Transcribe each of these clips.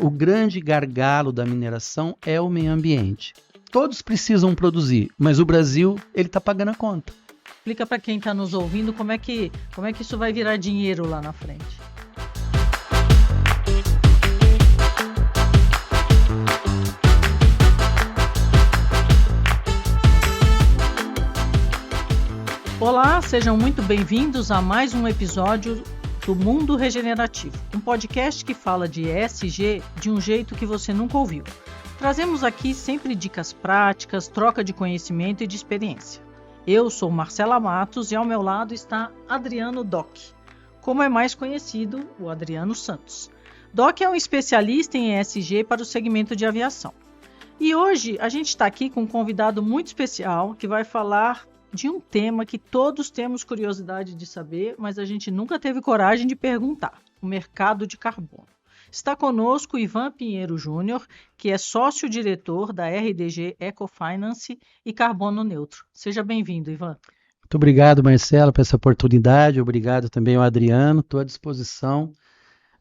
o grande gargalo da mineração é o meio ambiente. Todos precisam produzir, mas o Brasil ele está pagando a conta. Explica para quem está nos ouvindo como é que isso vai virar dinheiro lá na frente. Olá, sejam muito bem-vindos a mais um episódio do Mundo Regenerativo, um podcast que fala de ESG de um jeito que você nunca ouviu. Trazemos aqui sempre dicas práticas, troca de conhecimento e de experiência. Eu sou Marcela Matos e ao meu lado está Adriano Doc, como é mais conhecido, o Adriano Santos. Doc é um especialista em ESG para o segmento de aviação. E hoje a gente está aqui com um convidado muito especial que vai falar de um tema que todos temos curiosidade de saber, mas a gente nunca teve coragem de perguntar: o mercado de carbono. Está conosco Ivan Pinheiro Júnior, que é sócio-diretor da RDG Ecofinance e Carbono Neutro. Seja bem-vindo, Ivan. Muito obrigado, Marcelo, por essa oportunidade. Obrigado também ao Adriano, estou à disposição.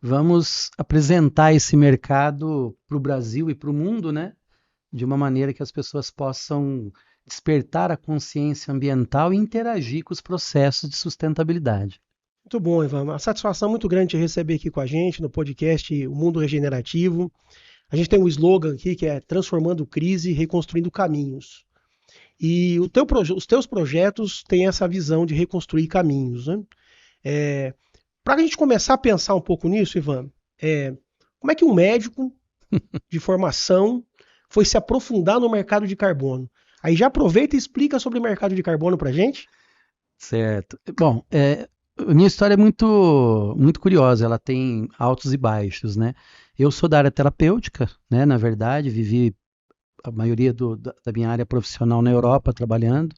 Vamos apresentar esse mercado para o Brasil e para o mundo, né? De uma maneira que as pessoas possam despertar a consciência ambiental e interagir com os processos de sustentabilidade. Muito bom, Ivan. Uma satisfação muito grande te receber aqui com a gente no podcast O Mundo Regenerativo. A gente tem um slogan aqui que é Transformando Crise, Reconstruindo Caminhos. E os teus projetos têm essa visão de reconstruir caminhos, né? Para a gente começar a pensar um pouco nisso, Ivan, como é que um médico de formação foi se aprofundar no mercado de carbono? Aí já aproveita e explica sobre o mercado de carbono para a gente. Certo. Bom, a minha história é muito, muito curiosa, ela tem altos e baixos, né? Eu sou da área terapêutica, né? Na verdade, vivi a maioria da minha área profissional na Europa trabalhando,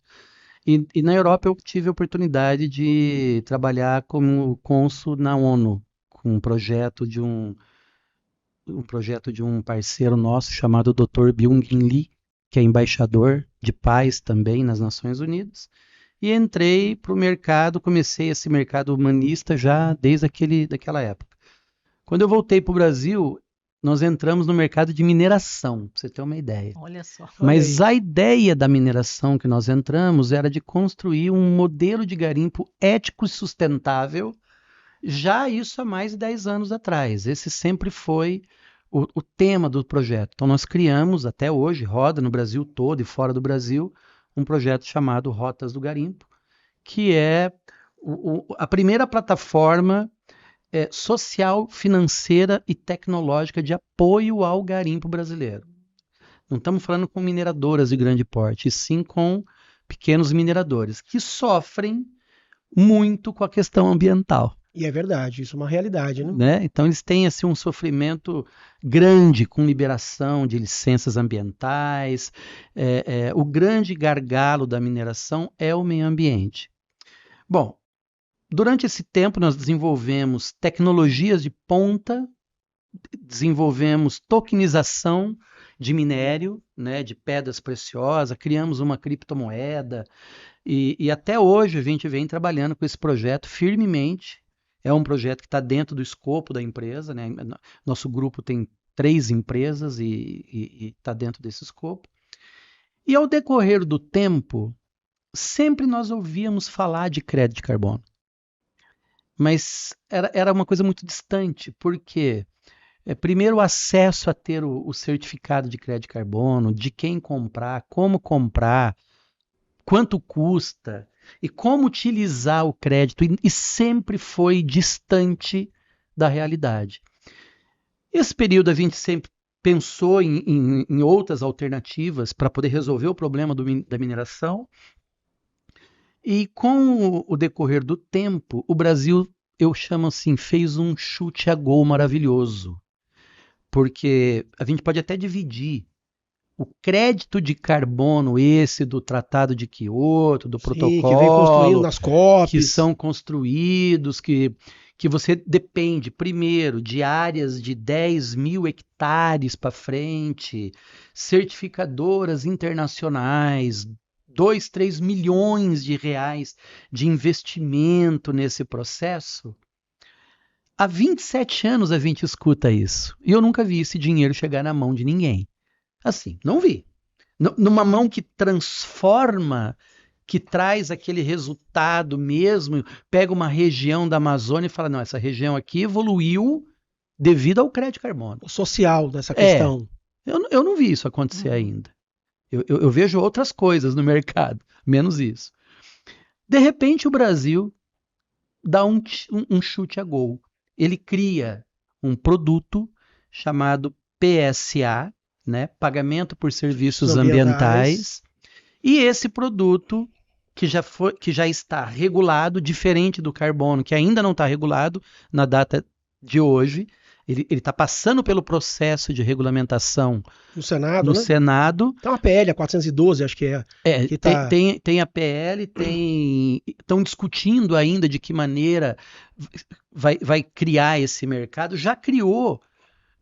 e na Europa eu tive a oportunidade de trabalhar como cônsul na ONU, com um projeto de um parceiro nosso chamado Dr. Byung-in Lee, que é embaixador de paz também nas Nações Unidas, e entrei para o mercado, comecei esse mercado humanista já desde daquela época. Quando eu voltei para o Brasil, nós entramos no mercado de mineração, para você ter uma ideia. Olha só. Mas a ideia da mineração que nós entramos era de construir um modelo de garimpo ético e sustentável, já isso há mais de 10 anos atrás. Esse sempre foi o tema do projeto. Então nós criamos, até hoje, roda no Brasil todo e fora do Brasil, um projeto chamado Rotas do Garimpo, que é a primeira plataforma social, financeira e tecnológica de apoio ao garimpo brasileiro. Não estamos falando com mineradoras de grande porte, e sim com pequenos mineradores, que sofrem muito com a questão ambiental. E é verdade, isso é uma realidade, né? Então eles têm assim, um sofrimento grande com liberação de licenças ambientais. O grande gargalo da mineração é o meio ambiente. Bom, durante esse tempo nós desenvolvemos tecnologias de ponta, desenvolvemos tokenização de minério, né, de pedras preciosas, criamos uma criptomoeda e até hoje a gente vem trabalhando com esse projeto firmemente. É um projeto que está dentro do escopo da empresa, né? Nosso grupo tem 3 empresas e está dentro desse escopo. E ao decorrer do tempo, sempre nós ouvíamos falar de crédito de carbono. Mas era uma coisa muito distante, porque primeiro o acesso a ter o certificado de crédito de carbono, de quem comprar, como comprar, quanto custa e como utilizar o crédito, e sempre foi distante da realidade. Esse período a gente sempre pensou em outras alternativas para poder resolver o problema da mineração, e com o decorrer do tempo, o Brasil, eu chamo assim, fez um chute a gol maravilhoso, porque a gente pode até dividir o crédito de carbono, esse do Tratado de Quioto, do protocolo, que vem construindo nas COPs, que são construídos, que você depende, primeiro, de áreas de 10 mil hectares para frente, certificadoras internacionais, 2, 3 milhões de reais de investimento nesse processo. Há 27 anos a gente escuta isso. E eu nunca vi esse dinheiro chegar na mão de ninguém. Assim, não vi. Numa mão que transforma, que traz aquele resultado mesmo, pega uma região da Amazônia e fala, não, essa região aqui evoluiu devido ao crédito de carbono. O social dessa questão. Eu não vi isso acontecer ainda. Eu vejo outras coisas no mercado, menos isso. De repente o Brasil dá um chute a gol. Ele cria um produto chamado PSA, né? Pagamento por Serviços Ambientais. E esse produto que já está regulado, diferente do carbono, que ainda não está regulado na data de hoje, ele está passando pelo processo de regulamentação no Senado, no né? Senado. Tem uma PL, a 412, acho que é. Que tá... tem a PL, estão discutindo ainda de que maneira vai criar esse mercado. Já criou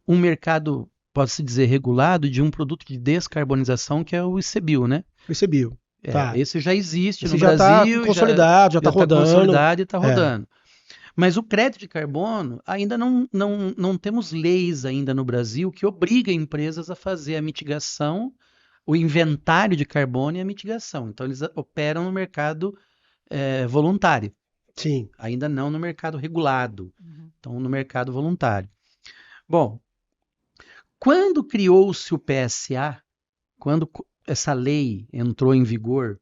um mercado, pode-se dizer, regulado de um produto de descarbonização, que é o ICBio, né? O ICBio. Tá. Esse já existe esse no já Brasil. Tá consolidado, já está rodando. Consolidado e está rodando. Mas o crédito de carbono, ainda não temos leis ainda no Brasil que obriguem empresas a fazer a mitigação, o inventário de carbono e a mitigação. Então, eles operam no mercado voluntário. Sim. Ainda não no mercado regulado. Então, no mercado voluntário. Bom, quando criou-se o PSA, quando essa lei entrou em vigor,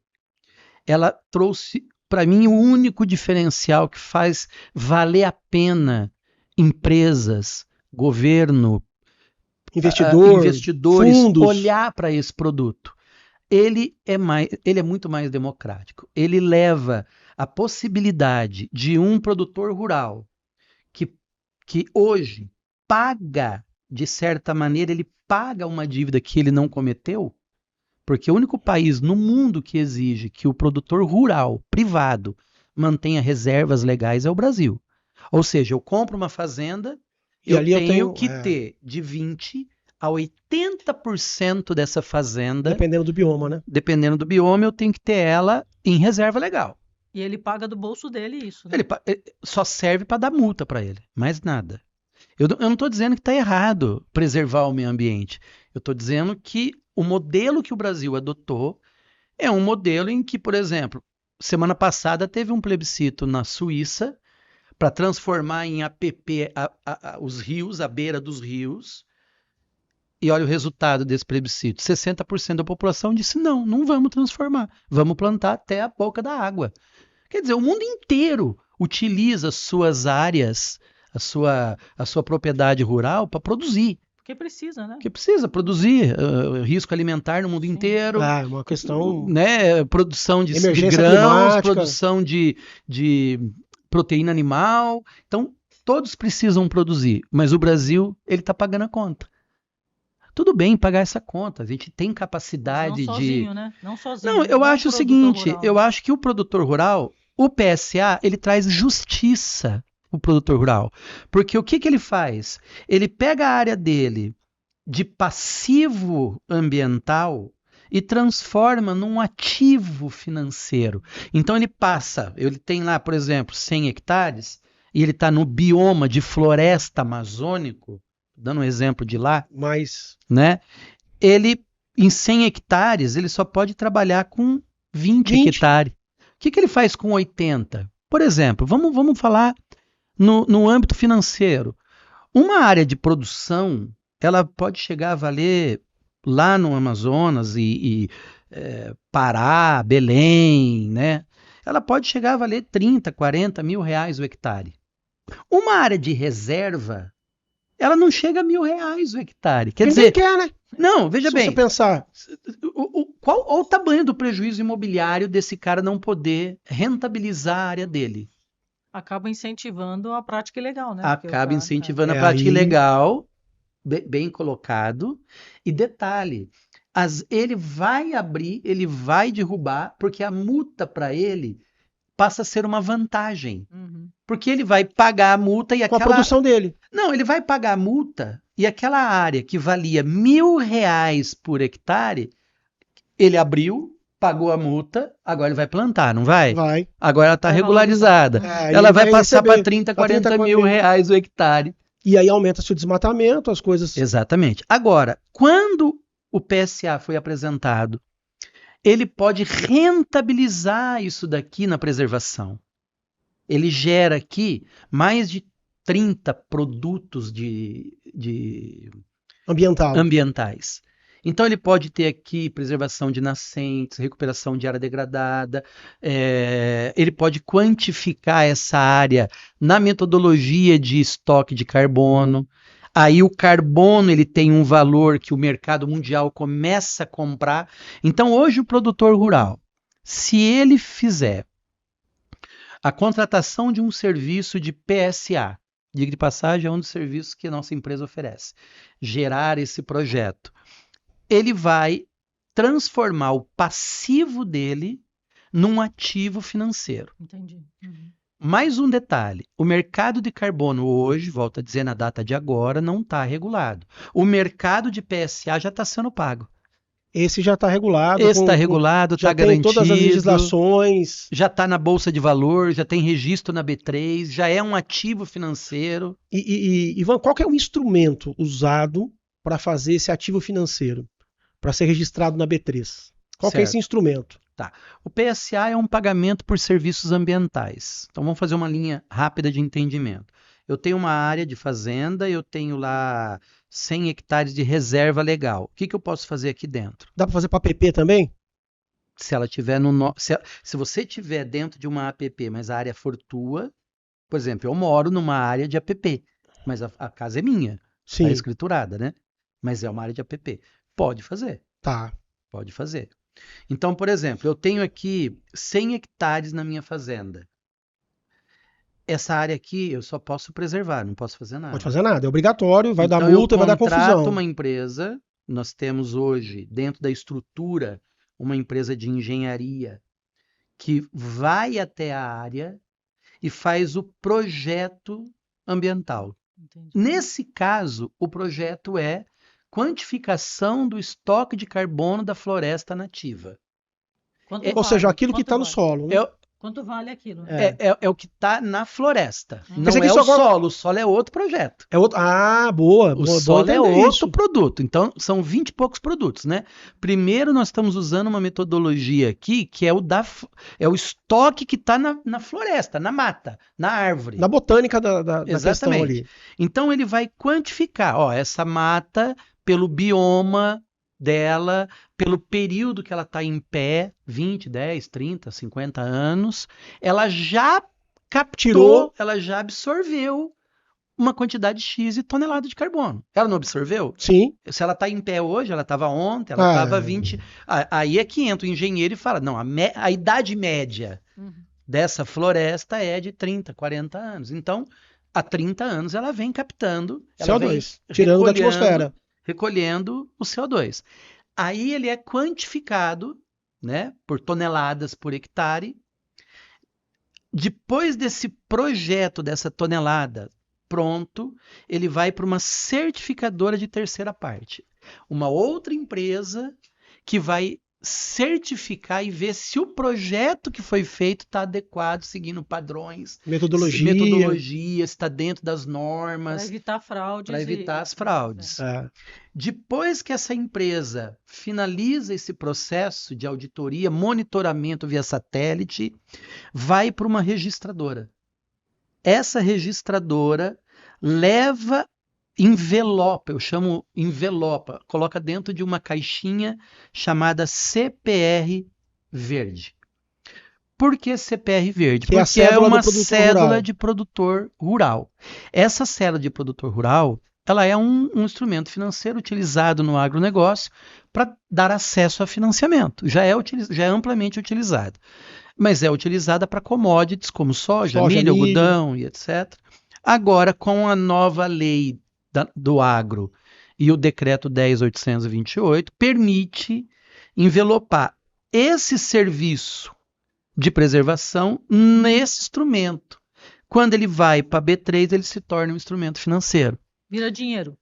ela trouxe, para mim, o único diferencial que faz valer a pena empresas, governo, investidores fundos, olhar para esse produto. Ele é muito mais democrático. Ele leva a possibilidade de um produtor rural que hoje paga, de certa maneira, ele paga uma dívida que ele não cometeu, porque o único país no mundo que exige que o produtor rural, privado, mantenha reservas legais é o Brasil. Ou seja, eu compro uma fazenda, e eu tenho que ter de 20% a 80% dessa fazenda. Dependendo do bioma, né? Dependendo do bioma, eu tenho que ter ela em reserva legal. E ele paga do bolso dele isso, né? Ele só serve para dar multa para ele, mais nada. Eu não estou dizendo que está errado preservar o meio ambiente. Eu estou dizendo que o modelo que o Brasil adotou é um modelo em que, por exemplo, semana passada teve um plebiscito na Suíça para transformar em APP os rios, a beira dos rios. E olha o resultado desse plebiscito. 60% da população disse não vamos transformar. Vamos plantar até a boca da água. Quer dizer, o mundo inteiro utiliza suas áreas, a sua propriedade rural para produzir. Porque precisa, né? Porque precisa produzir risco alimentar no mundo inteiro. Uma questão... Né, produção de grãos, climática. Produção de proteína animal. Então, todos precisam produzir. Mas o Brasil, ele está pagando a conta. Tudo bem pagar essa conta. A gente tem capacidade não sozinho, né? Não sozinho. Não, eu acho o seguinte, eu acho que o produtor rural, o PSA, ele traz justiça o produtor rural. Porque o que ele faz? Ele pega a área dele de passivo ambiental e transforma num ativo financeiro. Então ele tem lá, por exemplo, 100 hectares e ele está no bioma de floresta amazônico, dando um exemplo de lá, né? Ele, em 100 hectares, ele só pode trabalhar com 20 hectares. O que ele faz com 80? Por exemplo, vamos falar no âmbito financeiro. Uma área de produção, ela pode chegar a valer lá no Amazonas Pará, Belém, né? Ela pode chegar a valer 30, 40 mil reais o hectare. Uma área de reserva, ela não chega a R$1.000 o hectare. Quer dizer, quer, né? Não, veja bem. Se você pensar... Qual o tamanho do prejuízo imobiliário desse cara não poder rentabilizar a área dele? Acaba incentivando a prática ilegal, né? Acaba incentivando a prática ilegal, bem colocado. E detalhe, ele vai abrir, ele vai derrubar, porque a multa para ele passa a ser uma vantagem. Porque ele vai pagar a multa e aquela... Com a produção dele. Não, ele vai pagar a multa e aquela área que valia R$1.000 por hectare, ele abriu, pagou a multa, agora ele vai plantar, não vai? Vai. Agora ela está Vai regularizada. É, Ela ele vai passar receber para 30, 40 mil reais o hectare. E aí aumenta-se o desmatamento, as coisas... Exatamente. Agora, quando o PSA foi apresentado, ele pode rentabilizar isso daqui na preservação. Ele gera aqui mais de 30 produtos ambientais. Então ele pode ter aqui preservação de nascentes, recuperação de área degradada, ele pode quantificar essa área na metodologia de estoque de carbono. Aí o carbono ele tem um valor que o mercado mundial começa a comprar. Então hoje o produtor rural, se ele fizer a contratação de um serviço de PSA, diga de passagem, é um dos serviços que a nossa empresa oferece, gerar esse projeto, ele vai transformar o passivo dele num ativo financeiro. Entendi. Mais um detalhe, o mercado de carbono hoje, volto a dizer na data de agora, não está regulado. O mercado de PSA já está sendo pago. Esse já está regulado. Esse está regulado, está garantido. Já tem todas as legislações. Já está na Bolsa de Valor, já tem registro na B3, já é um ativo financeiro. Ivan, qual que é o instrumento usado para fazer esse ativo financeiro? Para ser registrado na B3? Qual que é esse instrumento? Tá. O PSA é um pagamento por serviços ambientais. Então vamos fazer uma linha rápida de entendimento. Eu tenho uma área de fazenda, eu tenho lá 100 hectares de reserva legal. O que eu posso fazer aqui dentro? Dá para fazer para APP também? Se ela tiver se você tiver dentro de uma APP, mas a área for tua, por exemplo, eu moro numa área de APP, mas a casa é minha, Sim. está escriturada, né? Mas é uma área de APP. Pode fazer. Tá. Pode fazer. Então, por exemplo, eu tenho aqui 100 hectares na minha fazenda. Essa área aqui eu só posso preservar, não posso fazer nada. Pode fazer nada, é obrigatório, vai então, dar multa, vai dar confusão. Eu confusão. contrato uma empresa, nós temos hoje, dentro da estrutura, uma empresa de engenharia que vai até a área e faz o projeto ambiental. Entendi. Nesse caso, o projeto é quantificação do estoque de carbono da floresta nativa. Ou seja, aquilo que está no solo. Né? Quanto vale aquilo? É o que está na floresta. Não Mas é que é o agora... solo. O solo é outro projeto. É outro... Ah, boa. O solo é outro produto. Então, são 20 e poucos produtos, né? Primeiro, nós estamos usando uma metodologia aqui que é o estoque que está na floresta, na mata, na árvore. Na botânica da questão ali. Então, ele vai quantificar. Ó, essa mata, pelo bioma dela, pelo período que ela está em pé, 20, 10, 30, 50 anos, ela já capturou, ela já absorveu uma quantidade X de tonelada de carbono. Ela não absorveu? Sim. Se ela está em pé hoje, ela estava ontem, ela estava 20... Aí é que entra o engenheiro e fala, não, a idade média dessa floresta é de 30, 40 anos. Então, há 30 anos ela vem captando... CO2, tirando da atmosfera. Recolhendo o CO2. Aí ele é quantificado, né, por toneladas por hectare. Depois desse projeto, dessa tonelada pronto, ele vai para uma certificadora de terceira parte. Uma outra empresa que vai certificar e ver se o projeto que foi feito está adequado, seguindo padrões, metodologia, está dentro das normas. Para evitar fraudes. Para evitar as fraudes. Depois que essa empresa finaliza esse processo de auditoria, monitoramento via satélite, vai para uma registradora. Essa registradora leva envelopa, eu chamo envelopa, coloca dentro de uma caixinha chamada CPR verde. Por que CPR verde? Porque é uma cédula de produtor rural. Essa cédula de produtor rural, ela é um instrumento financeiro utilizado no agronegócio para dar acesso a financiamento. Já é amplamente utilizado. Mas é utilizada para commodities como soja, milho, algodão e etc. Agora, com a nova lei do agro e o decreto 10.828 permite envelopar esse serviço de preservação nesse instrumento. Quando ele vai para a B3, ele se torna um instrumento financeiro. Vira dinheiro.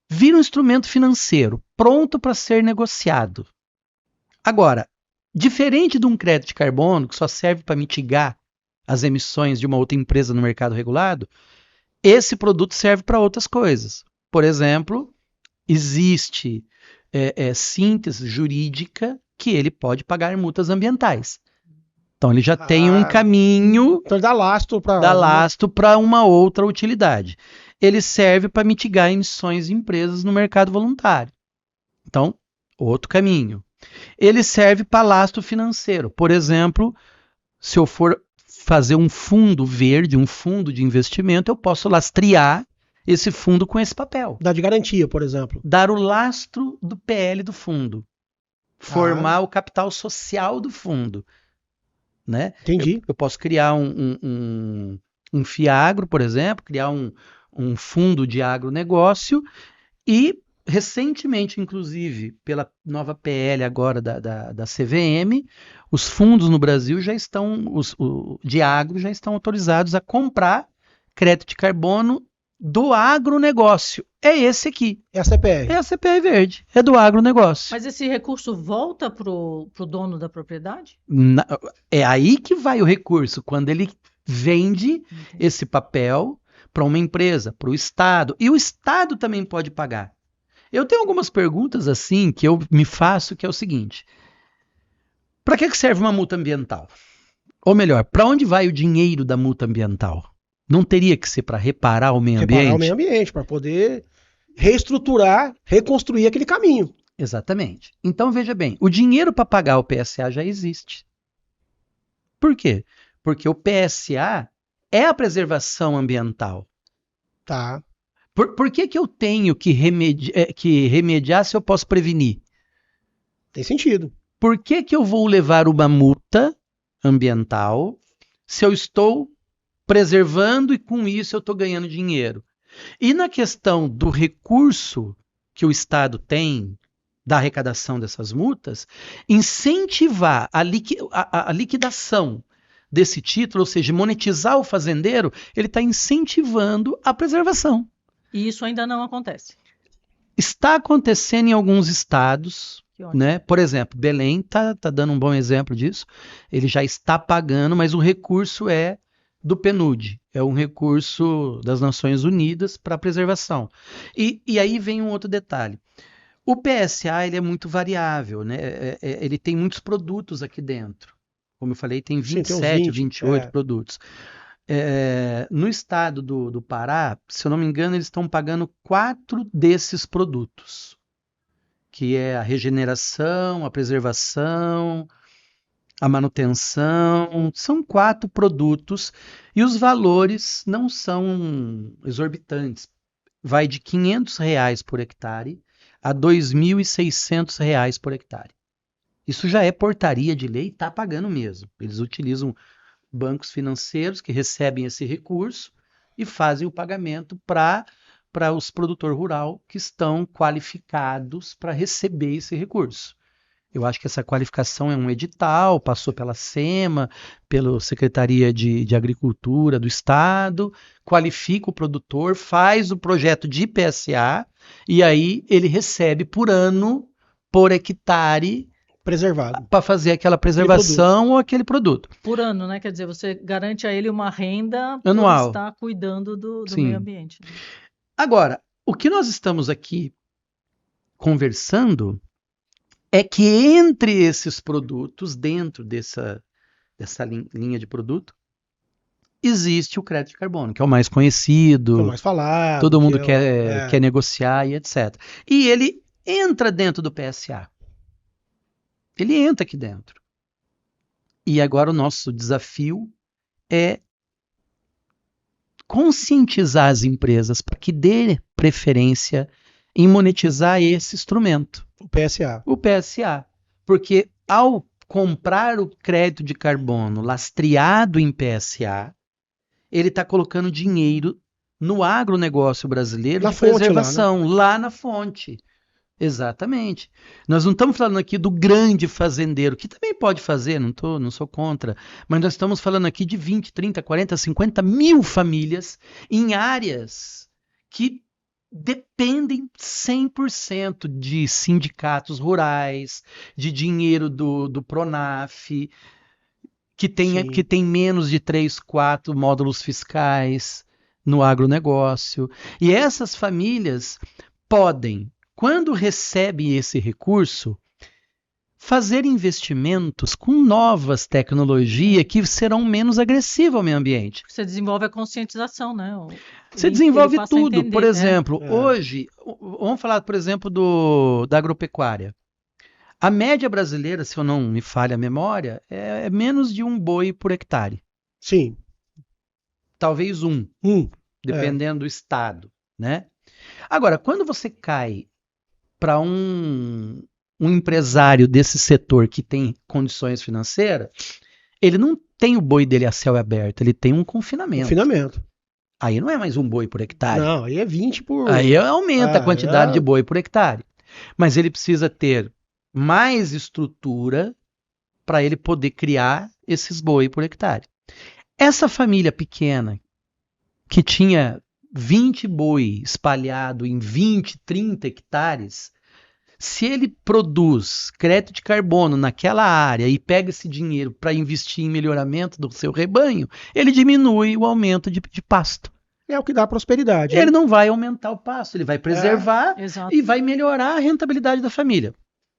Vira um instrumento financeiro pronto para ser negociado. Agora, Diferente de um crédito de carbono, que só serve para mitigar as emissões de uma outra empresa no mercado regulado, esse produto serve para outras coisas. Por exemplo, existe síntese jurídica que ele pode pagar multas ambientais. Então, ele já tem um caminho Então, dá lastro para uma outra utilidade. Ele serve para mitigar emissões de empresas no mercado voluntário. Então, outro caminho. Ele serve para lastro financeiro. Por exemplo, se eu for fazer um fundo verde, um fundo de investimento, eu posso lastrear esse fundo com esse papel. Dá de garantia, por exemplo. Dar o lastro do PL do fundo. Formar o capital social do fundo. Né? Entendi. Eu posso criar um FIAGRO, por exemplo, criar um fundo de agronegócio e, recentemente, inclusive, pela nova PL agora da CVM, os fundos no Brasil já estão, de agro, já estão autorizados a comprar crédito de carbono do agronegócio. É esse aqui. É a CPR. É a CPR verde. É do agronegócio. Mas esse recurso volta para o dono da propriedade? É aí que vai o recurso, quando ele vende esse papel para uma empresa, para o Estado. E o Estado também pode pagar. Eu tenho algumas perguntas assim que eu me faço, que é o seguinte. Para que serve uma multa ambiental? Ou melhor, para onde vai o dinheiro da multa ambiental? Não teria que ser para reparar o meio ambiente? Reparar o meio ambiente, para poder reestruturar, reconstruir aquele caminho. Exatamente. Então, veja bem, o dinheiro para pagar o PSA já existe. Por quê? Porque o PSA é a preservação ambiental. Tá. Por que eu tenho que remediar se eu posso prevenir? Tem sentido. Por que eu vou levar uma multa ambiental se eu estou preservando e com isso eu estou ganhando dinheiro? E na questão do recurso que o Estado tem da arrecadação dessas multas, incentivar a liquidação desse título, ou seja, monetizar o fazendeiro, ele está incentivando a preservação. E isso ainda não acontece? Está acontecendo em alguns estados, né? Por exemplo, Belém está dando um bom exemplo disso. Ele já está pagando, mas o recurso é do PNUD, é um recurso das Nações Unidas para a preservação. E aí vem um outro detalhe. O PSA ele é muito variável, né? Ele tem muitos produtos aqui dentro. Como eu falei, tem 27, 28 produtos. No estado do Pará, se eu não me engano, eles estão pagando 4 desses produtos, que é a regeneração, a preservação, a manutenção. São 4 produtos e os valores não são exorbitantes. Vai de R$500 por hectare a R$2.600 por hectare. Isso já é portaria de lei e está pagando mesmo. Eles utilizam bancos financeiros que recebem esse recurso e fazem o pagamento para os produtores rurais que estão qualificados para receber esse recurso. Eu acho que essa qualificação é um edital, passou pela SEMA, pela Secretaria de Agricultura do Estado, qualifica o produtor, faz o projeto de PSA e aí ele recebe por ano, por hectare, preservado, para fazer aquela preservação ou aquele produto. Por ano, né? Quer dizer, você garante a ele uma renda anual, por estar cuidando do meio ambiente. Agora, o que nós estamos aqui conversando é que entre esses produtos, dentro dessa linha de produto, existe o crédito de carbono, que é o mais conhecido, é o mais falado, todo mundo quer negociar e etc. E ele entra dentro do PSA. Ele entra aqui dentro. E agora o nosso desafio é conscientizar as empresas para que dê preferência em monetizar esse instrumento. O PSA. O PSA. Porque ao comprar o crédito de carbono lastreado em PSA, ele está colocando dinheiro no agronegócio brasileiro na de fonte, preservação, lá na fonte. Exatamente. Nós não estamos falando aqui do grande fazendeiro, que também pode fazer, não sou contra, mas nós estamos falando aqui de 20, 30, 40, 50 mil famílias em áreas que dependem 100% de sindicatos rurais, de dinheiro do Pronaf, que tem menos de 3, 4 módulos fiscais no agronegócio. E essas famílias podem, quando recebem esse recurso, fazer investimentos com novas tecnologias que serão menos agressivas ao meio ambiente. Você desenvolve a conscientização, né? Você desenvolve tudo. Por exemplo, hoje, vamos falar, por exemplo, da agropecuária. A média brasileira, se eu não me falha a memória, é menos de 1 boi por hectare. Sim. Talvez dependendo do estado, né? Agora, quando você cai para um empresário desse setor que tem condições financeiras, ele não tem o boi dele a céu aberto, ele tem um confinamento. Aí não é mais 1 boi por hectare. Não, aí é 20 por... Aí aumenta a quantidade de boi por hectare. Mas ele precisa ter mais estrutura para ele poder criar esses boi por hectare. Essa família pequena que tinha 20 boi espalhado em 20, 30 hectares, se ele produz crédito de carbono naquela área e pega esse dinheiro para investir em melhoramento do seu rebanho, ele diminui o aumento de pasto. É o que dá prosperidade. Ele não vai aumentar o pasto, ele vai preservar Exato. e vai melhorar a rentabilidade da família.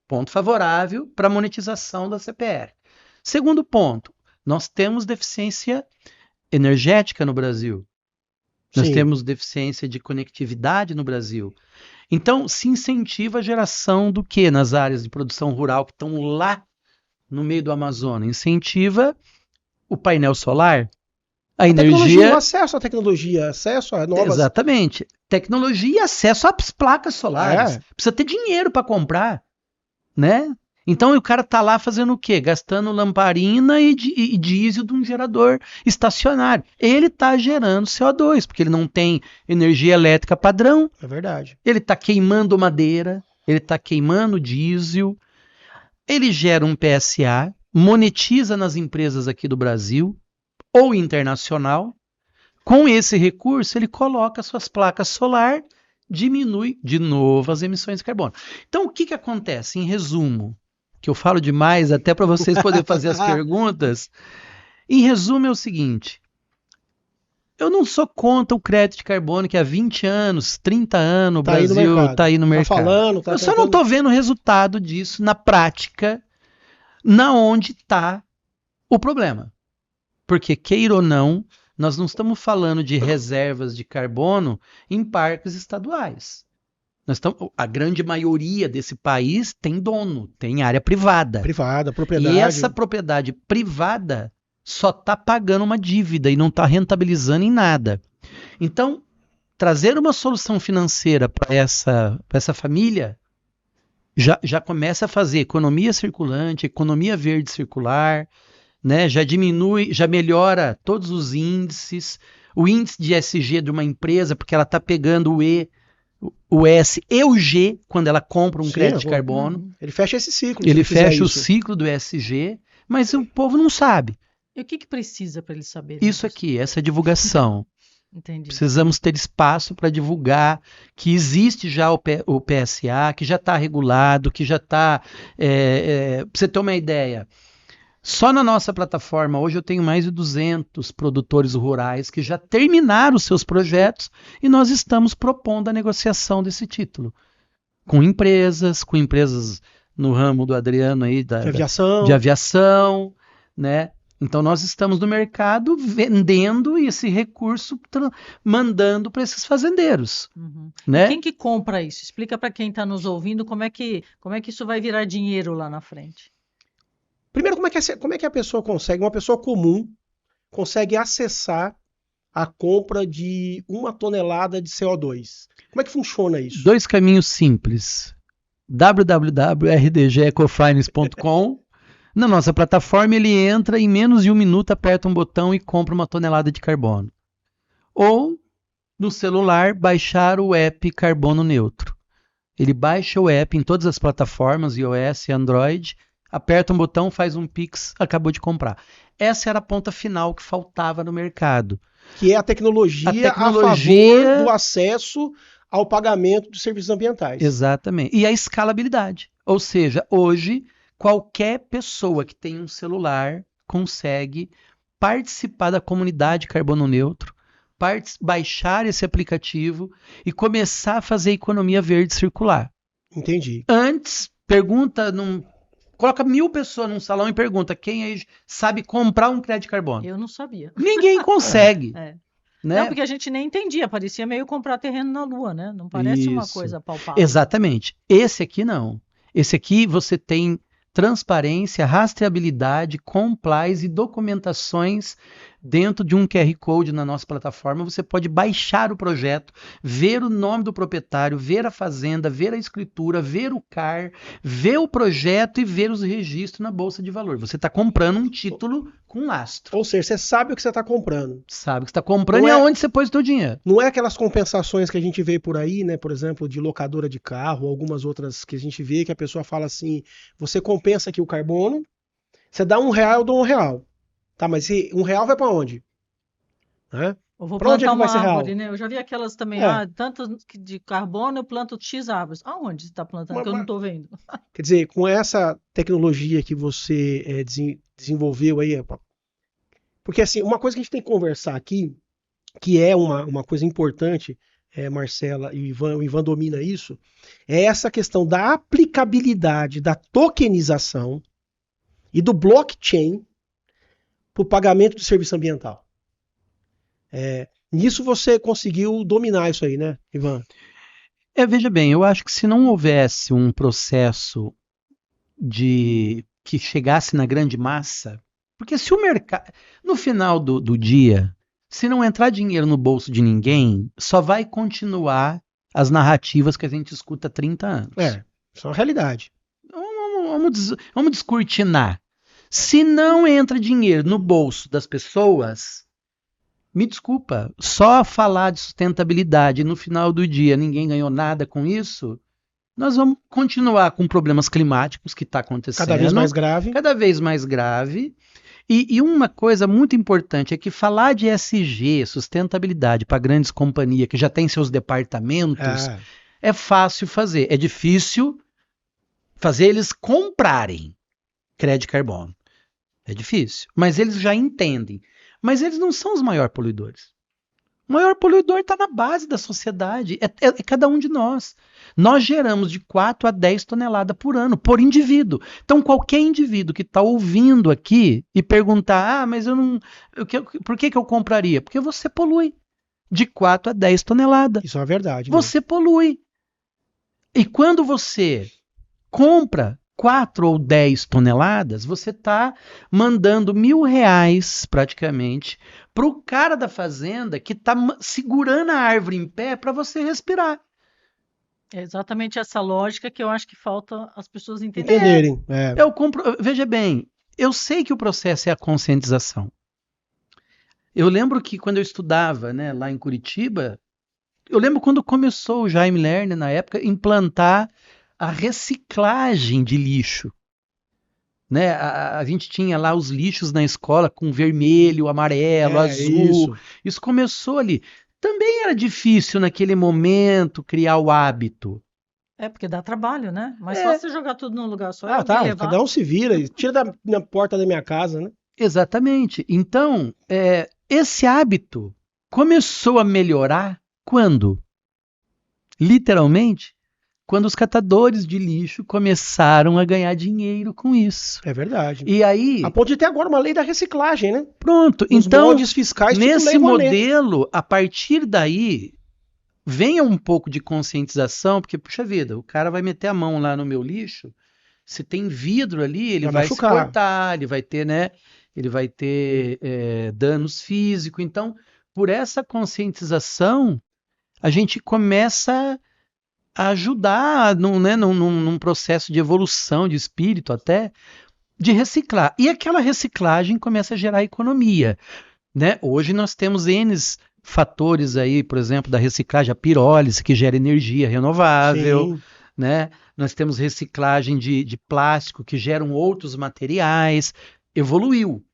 Ponto favorável para a monetização da CPR. Segundo ponto, nós temos deficiência energética no Brasil. Nós temos deficiência de conectividade no Brasil. Então, se incentiva a geração do quê nas áreas de produção rural que estão lá no meio do Amazonas? Incentiva o painel solar, a energia... O acesso à tecnologia, acesso a novas... Exatamente. Tecnologia e acesso às placas solares. Precisa ter dinheiro para comprar, né? Então o cara tá lá fazendo o quê? Gastando lamparina e diesel de um gerador estacionário. Ele tá gerando CO2, porque ele não tem energia elétrica padrão. É verdade. Ele tá queimando madeira, ele tá queimando diesel. Ele gera um PSA, monetiza nas empresas aqui do Brasil ou internacional. Com esse recurso, ele coloca suas placas solar, diminui de novo as emissões de carbono. Então o que acontece? Em resumo, que eu falo demais até para vocês poderem fazer as perguntas. Em resumo é o seguinte, eu não sou contra o crédito de carbono que há 20 anos, 30 anos o Brasil está aí no mercado. Eu só não estou vendo o resultado disso na prática, na onde está o problema. Porque, queira ou não, nós não estamos falando de reservas de carbono em parques estaduais. A grande maioria desse país tem dono, tem área privada. Propriedade. E essa propriedade privada só está pagando uma dívida e não está rentabilizando em nada. Então, trazer uma solução financeira para essa família já começa a fazer economia circulante, economia verde circular, né? Já diminui, já melhora todos os índices, o índice de ESG de uma empresa, porque ela está pegando o E, o S e o G quando ela compra um crédito de carbono. Ele fecha esse ciclo. Ele fecha o ciclo do ESG, mas o povo não sabe. E o que precisa para eles saberem? Isso aqui, essa divulgação. Entendi. Precisamos ter espaço para divulgar que existe já o PSA, que já está regulado, que já está... para você ter uma ideia, só na nossa plataforma, hoje eu tenho mais de 200 produtores rurais que já terminaram os seus projetos e nós estamos propondo a negociação desse título. Com empresas no ramo do Adriano aí, de aviação, né? Então nós estamos no mercado vendendo esse recurso, mandando para esses fazendeiros. Uhum. Né? Quem que compra isso? Explica para quem está nos ouvindo como é que isso vai virar dinheiro lá na frente. Primeiro, como é que a pessoa consegue, uma pessoa comum, consegue acessar a compra de 1 tonelada de CO2? Como é que funciona isso? 2 caminhos simples. www.rdgecofinance.com. Na nossa plataforma, ele entra em menos de 1 minuto, aperta um botão e compra 1 tonelada de carbono. Ou, no celular, baixar o app Carbono Neutro. Ele baixa o app em todas as plataformas, iOS e Android, aperta um botão, faz um Pix, acabou de comprar. Essa era a ponta final que faltava no mercado. Que é a tecnologia a favor do acesso ao pagamento de serviços ambientais. Exatamente. E a escalabilidade. Ou seja, hoje, qualquer pessoa que tem um celular consegue participar da comunidade Carbono Neutro, baixar esse aplicativo e começar a fazer economia verde circular. Entendi. Antes, coloca 1000 pessoas num salão e pergunta quem aí sabe comprar um crédito de carbono. Eu não sabia. Ninguém consegue. Né? Não, porque a gente nem entendia, parecia meio comprar terreno na Lua, né? Não parece uma coisa palpável. Exatamente. Esse aqui não. Esse aqui você tem transparência, rastreabilidade, compliance e documentações dentro de um QR Code na nossa plataforma. Você pode baixar o projeto, ver o nome do proprietário, ver a fazenda, ver a escritura, ver o CAR, ver o projeto e ver os registros na Bolsa de Valor. Você está comprando um título com lastro. Ou seja, você sabe o que você está comprando. Sabe o que você está comprando e aonde você pôs o seu dinheiro. Não é aquelas compensações que a gente vê por aí, né? Por exemplo, de locadora de carro, algumas outras que a gente vê que a pessoa fala assim, você compensa aqui o carbono, você dá R$1, eu dou R$1. Tá, mas R$1 vai para onde? Né? Eu vou pra onde plantar é que vai uma ser real? árvore, né? Eu já vi aquelas também, tanto de carbono eu planto X árvores. Aonde você está plantando? Que eu não estou vendo. Quer dizer, com essa tecnologia que você desenvolveu aí, porque assim, uma coisa que a gente tem que conversar aqui, que é uma coisa importante, Marcela e o Ivan domina isso, é essa questão da aplicabilidade da tokenização e do blockchain para o pagamento de serviço ambiental. Nisso você conseguiu dominar isso aí, né, Ivan? Veja bem, eu acho que se não houvesse um processo que chegasse na grande massa, porque se o mercado, no final do dia, se não entrar dinheiro no bolso de ninguém, só vai continuar as narrativas que a gente escuta há 30 anos. Isso é uma realidade. Vamos descortinar. Se não entra dinheiro no bolso das pessoas, me desculpa, só falar de sustentabilidade e no final do dia ninguém ganhou nada com isso, nós vamos continuar com problemas climáticos que está acontecendo. Cada vez mais grave. Cada vez mais grave. E uma coisa muito importante é que falar de ESG, sustentabilidade para grandes companhias que já têm seus departamentos, é fácil fazer. É difícil fazer eles comprarem crédito de carbono. É difícil, mas eles já entendem. Mas eles não são os maiores poluidores. O maior poluidor está na base da sociedade, é cada um de nós. Nós geramos de 4 a 10 toneladas por ano, por indivíduo. Então, qualquer indivíduo que está ouvindo aqui e perguntar, mas por que eu compraria? Porque você polui de 4 a 10 toneladas. Isso é verdade. Você polui. E quando você compra 4 ou 10 toneladas, você está mandando R$1.000 praticamente para o cara da fazenda que está segurando a árvore em pé para você respirar. É exatamente essa lógica que eu acho que falta as pessoas entenderem. Entenderem. Veja bem, eu sei que o processo é a conscientização. Eu lembro que quando eu estudava, né, lá em Curitiba, eu lembro quando começou o Jaime Lerner, na época, implantar a reciclagem de lixo. Né? A gente tinha lá os lixos na escola com vermelho, amarelo, azul. Isso começou ali. Também era difícil naquele momento criar o hábito. Porque dá trabalho, né? Mas só você jogar tudo num lugar só. Cada um se vira, tira da porta da minha casa, né? Exatamente. Então, esse hábito começou a melhorar quando? Literalmente, quando os catadores de lixo começaram a ganhar dinheiro com isso. É verdade. E aí... A ponto de ter agora uma lei da reciclagem, né? Pronto. Os então, moldes fiscais, nesse modelo, a partir daí, venha um pouco de conscientização, porque, puxa vida, o cara vai meter a mão lá no meu lixo, se tem vidro ali, ele vai se cortar, ele vai ter, né? Ele vai ter danos físicos. Então, por essa conscientização, a gente começa a ajudar num processo de evolução de espírito até, de reciclar. E aquela reciclagem começa a gerar economia. Né? Hoje nós temos N fatores aí, por exemplo, da reciclagem, a pirólise, que gera energia renovável. Né? Nós temos reciclagem de plástico, que geram outros materiais. Evoluiu.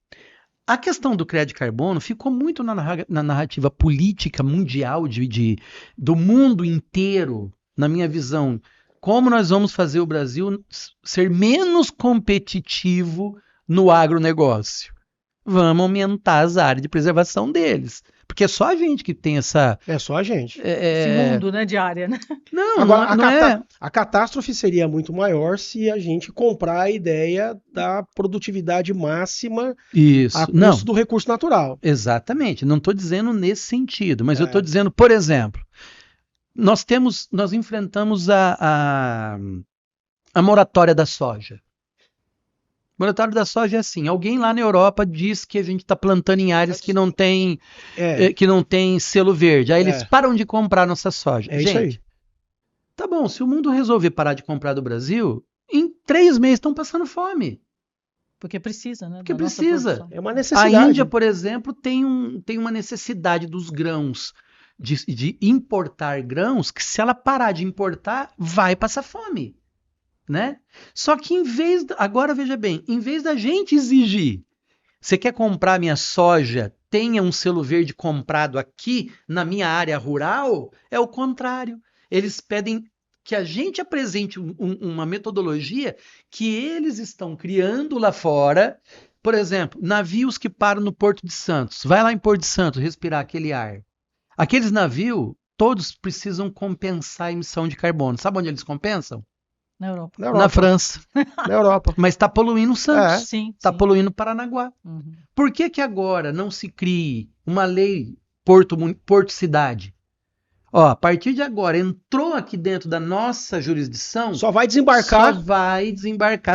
A questão do crédito carbono ficou muito na narrativa política mundial do mundo inteiro, na minha visão. Como nós vamos fazer o Brasil ser menos competitivo no agronegócio? Vamos aumentar as áreas de preservação deles. Porque é só a gente que tem essa... É só a gente. Esse mundo, né, de área, né? Não, Agora, não é... a catástrofe seria muito maior se a gente comprar a ideia da produtividade máxima Isso. a Não, custo do recurso natural. exatamente. Não estou dizendo nesse sentido, mas eu estou dizendo, por exemplo, nós enfrentamos a moratória da soja. A moratória da soja é assim, alguém lá na Europa diz que a gente está plantando em áreas que não tem selo verde. Aí eles param de comprar nossa soja. É isso aí. Tá bom, se o mundo resolver parar de comprar do Brasil, em 3 meses estão passando fome. Porque precisa, né? Porque precisa. É uma necessidade. A Índia, por exemplo, tem uma necessidade dos grãos, de importar grãos, que se ela parar de importar, vai passar fome. Né? Só que agora veja bem, em vez da gente exigir, você quer comprar minha soja, tenha um selo verde comprado aqui na minha área rural, é o contrário. Eles pedem que a gente apresente uma metodologia que eles estão criando lá fora. Por exemplo, navios que param no Porto de Santos. Vai lá em Porto de Santos respirar aquele ar. Aqueles navios, todos precisam compensar a emissão de carbono. Sabe onde eles compensam? Na Europa. Na França. Na Europa. Mas está poluindo Santos. Está poluindo Paranaguá. Uhum. Por que agora não se crie uma lei Porto-Cidade? Ó, a partir de agora, entrou aqui dentro da nossa jurisdição... Só vai desembarcar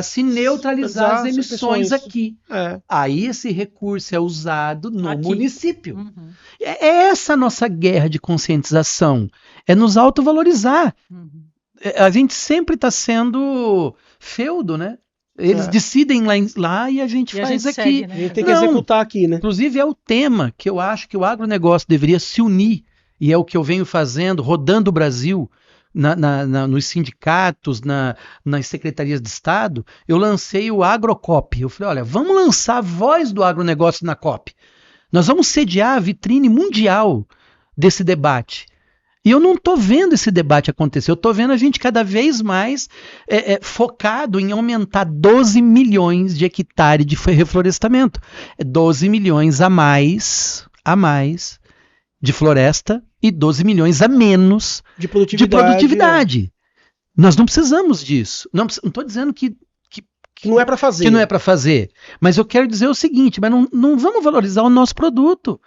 se neutralizar as emissões aqui. É. Aí esse recurso é usado no Aqui. município. Uhum. É essa a nossa guerra de conscientização. É nos autovalorizar. Uhum. A gente sempre está sendo feudo, né? Eles decidem lá e a gente faz aqui. Segue, né? A gente tem que executar aqui, né? Inclusive é o tema que eu acho que o agronegócio deveria se unir, e é o que eu venho fazendo, rodando o Brasil, nos sindicatos, nas secretarias de Estado. Eu lancei o AgroCop. Eu falei, olha, vamos lançar a voz do agronegócio na COP. Nós vamos sediar a vitrine mundial desse debate. E eu não estou vendo esse debate acontecer, eu estou vendo a gente cada vez mais focado em aumentar 12 milhões de hectares de reflorestamento. 12 milhões a mais de floresta e 12 milhões a menos de produtividade. Nós não precisamos disso. Não estou dizendo que não é para fazer. Que não é para fazer. Mas eu quero dizer o seguinte, mas não vamos valorizar o nosso produto.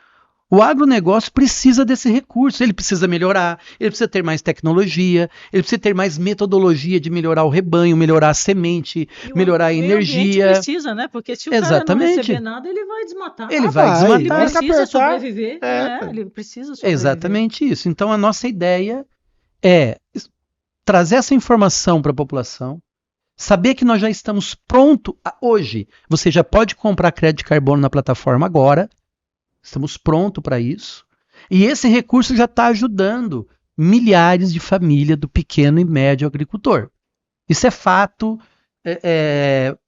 O agronegócio precisa desse recurso, ele precisa melhorar, ele precisa ter mais tecnologia, ele precisa ter mais metodologia de melhorar o rebanho, melhorar a semente, melhorar a energia. Ele precisa, né? Porque se o cara não receber nada, ele vai desmatar. Ele vai desmatar. Ele precisa sobreviver. Ele precisa sobreviver. Exatamente isso. Então a nossa ideia é trazer essa informação para a população, saber que nós já estamos prontos hoje. Você já pode comprar crédito de carbono na plataforma agora. Estamos prontos para isso. E esse recurso já está ajudando milhares de famílias do pequeno e médio agricultor. Isso é fato.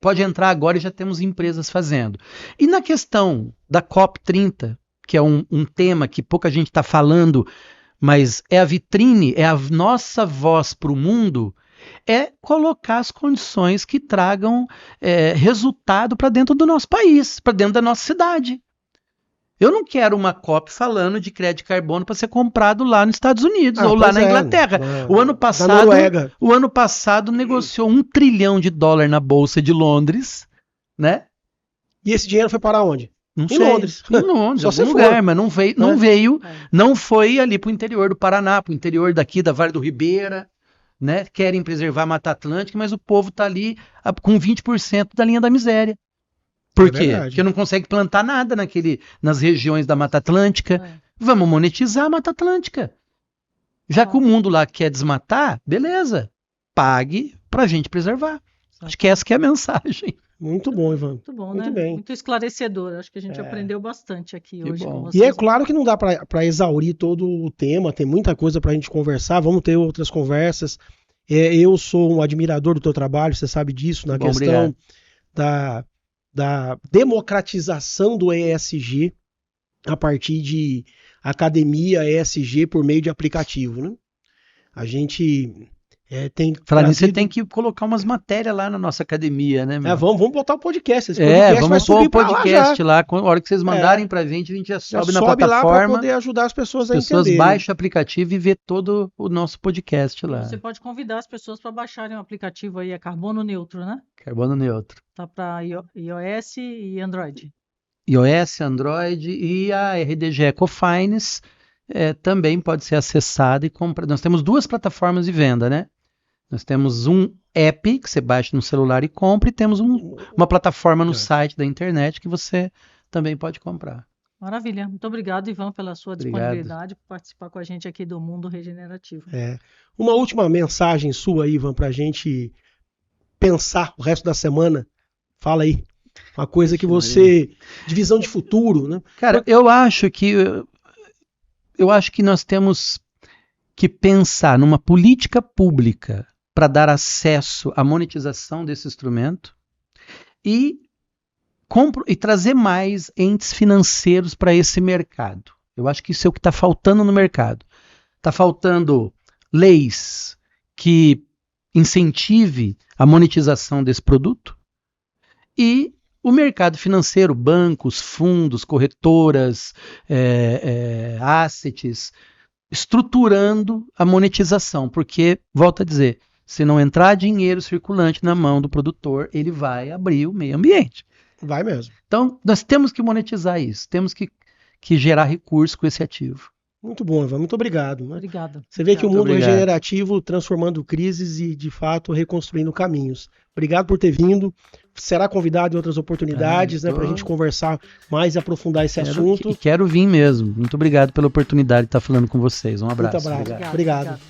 Pode entrar agora e já temos empresas fazendo. E na questão da COP30, que é um tema que pouca gente está falando, mas é a vitrine, é a nossa voz para o mundo, é colocar as condições que tragam resultado para dentro do nosso país, para dentro da nossa cidade. Eu não quero uma COP falando de crédito de carbono para ser comprado lá nos Estados Unidos ou lá na Inglaterra. O ano passado negociou $1 trilhão na Bolsa de Londres, né? E esse dinheiro foi para onde? Não sei. Londres. Em Londres, Só algum lugar, mas não foi ali para o interior do Paraná, para o interior daqui da Vale do Ribeira, né? Querem preservar a Mata Atlântica, mas o povo está ali com 20% da linha da miséria. Por quê? Porque não consegue plantar nada nas regiões da Mata Atlântica. Vamos monetizar a Mata Atlântica. Já que o mundo lá quer desmatar, beleza. Pague para a gente preservar. Acho que essa que é a mensagem. Muito bom, Ivan. Muito bom, muito né? Bem. Muito esclarecedor. Acho que a gente aprendeu bastante aqui hoje com vocês. E é claro que não dá para exaurir todo o tema. Tem muita coisa para a gente conversar. Vamos ter outras conversas. Eu sou um admirador do teu trabalho, você sabe disso, na questão da democratização do ESG a partir de academia ESG por meio de aplicativo, né? A gente tem... Falar nisso, você tem que colocar umas matérias lá na nossa academia, né? Vamos botar o podcast. Esse podcast vamos pôr o podcast lá. A hora que vocês mandarem pra gente, a gente já sobe na plataforma. Lá para poder ajudar as pessoas a entender. As pessoas baixam o aplicativo e vê todo o nosso podcast lá. Você pode convidar as pessoas para baixarem o aplicativo aí, é Carbono Neutro, né? Carbono Neutro. Tá para iOS e Android. iOS, Android e a RDG EcoFinance também pode ser acessada e comprada. Nós temos 2 plataformas de venda, né? Nós temos um app que você baixa no celular e compra, e temos uma plataforma no site da internet que você também pode comprar. Maravilha. Muito obrigado, Ivan, pela sua disponibilidade para participar com a gente aqui do Mundo Regenerativo. Uma última mensagem sua, Ivan, para a gente pensar o resto da semana. Fala aí. Uma coisa que você... de visão de futuro, né? Cara, eu acho que nós temos que pensar numa política pública para dar acesso à monetização desse instrumento e trazer mais entes financeiros para esse mercado. Eu acho que isso é o que está faltando no mercado. Está faltando leis que incentive a monetização desse produto e o mercado financeiro, bancos, fundos, corretoras, assets, estruturando a monetização, porque, volto a dizer, se não entrar dinheiro circulante na mão do produtor, ele vai abrir o meio ambiente. Vai mesmo. Então, nós temos que monetizar isso, temos que gerar recurso com esse ativo. Muito bom, Ivan. Muito obrigado. Né? Obrigada. Você vê que o mundo regenerativo transformando crises e, de fato, reconstruindo caminhos. Obrigado por ter vindo. Será convidado em outras oportunidades, né, para a gente conversar mais e aprofundar esse assunto. Quero vir mesmo. Muito obrigado pela oportunidade de estar falando com vocês. Um abraço. Muito abraço. Obrigado.